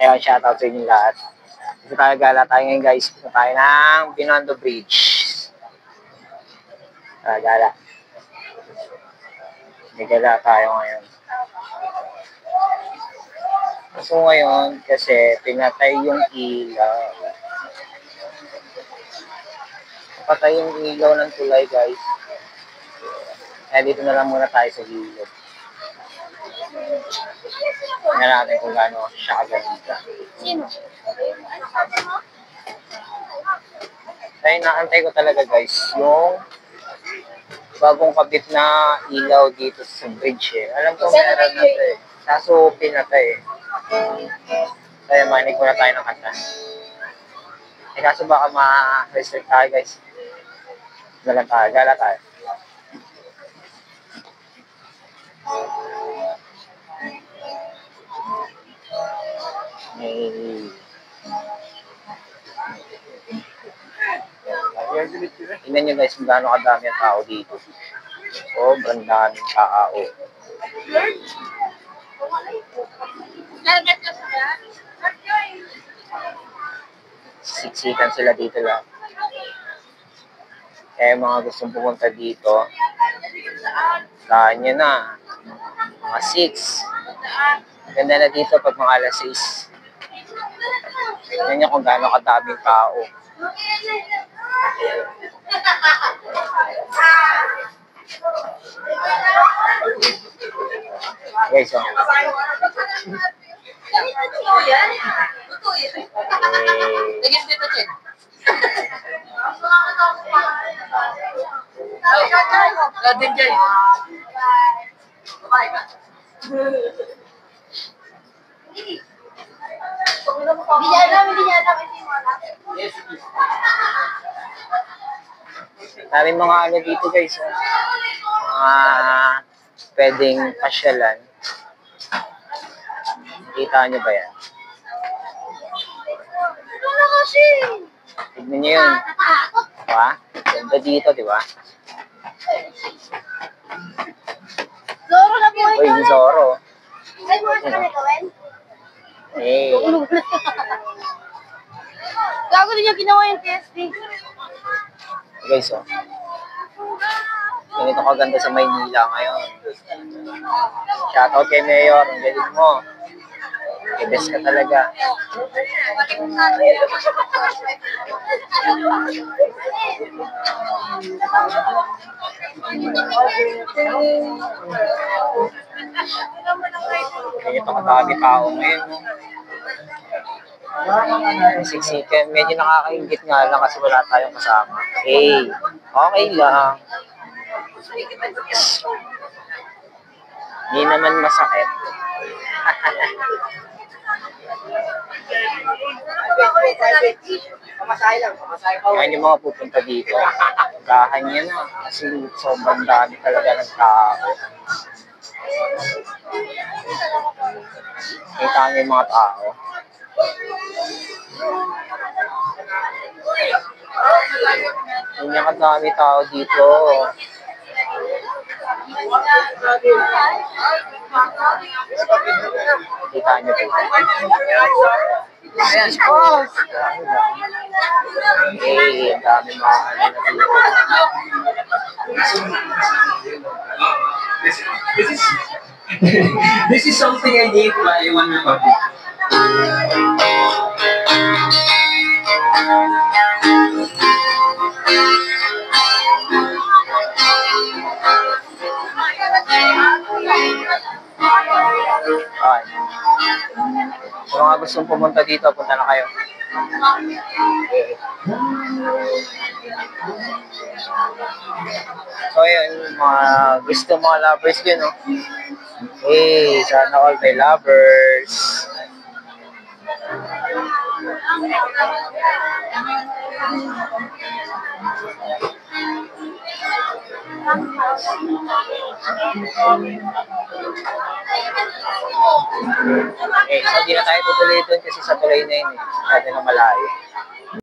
Kaya shoutout sa inyo lahat. Dito tayo gala tayo ngayon guys. Dito tayo ng Binondo Bridge. Gala. May gala tayo ngayon. So ngayon, kasi pinatay yung ilaw. Patay yung ilaw ng tulay guys. Kaya dito na lang muna tayo sa gilid. Tingnan natin kung gaano siya kaganda. Sino? Kaya naantay ko talaga guys, yung bagong kabit na ilaw dito sa bridge eh. Alam ko meron na ito eh. Kaso pinatay eh. Kaya manig muna tayo ng kanta. Eh kaso baka ma-restrict tayo guys. Gala tayo. Tingnan nyo guys kung gaano kadami ang tao dito. Sobrang daming tao. Siksikan sila dito lang. Kaya mga gustong pumunta dito, saan nyo na? Mga 6. Ganda na dito pag mga alas 6. Tingnan nyo kung gaano kadaming tao. Guys, oh. Maraming mga ano dito guys, oh. Pwedeng pasyalan. Kita nyo ba yan? Tignan nyo yun. Diba? Ganda dito, diba? Zoro na po ito. Uy, Zoro. Ay, mo sa kanya gawin? Eh. Gago din yung ginawa yung TSD. Guys, oh. Ganito kaganda sa Maynila ngayon. Shoutout kay Mayor. Ang galing mo. I-best ka talaga. Ganito kadami tao ngayon. Siksikan. Medyo nakakaingit nga lang kasi wala tayong kasama. Hey, okay lang. Hindi naman masakit. Ngayon yung mga pupunta dito, gahan niya na kasi sobrang dami talaga ng tao. Kita niyo yung mga tao. Hindi niya kadami tao dito. Kita niyo po. Ayan, oh! Eh, ang dami mga ano na dito. This is something I did by One Republic. Ay. Kung mga gustong pumunta dito, punta na kayo. So yun, mga gusto mga lovers din, no? Hey, sana all my lovers. Okay, so di na tayo tutuloy doon kasi sa tuloy na yun eh. Masyado na malayo.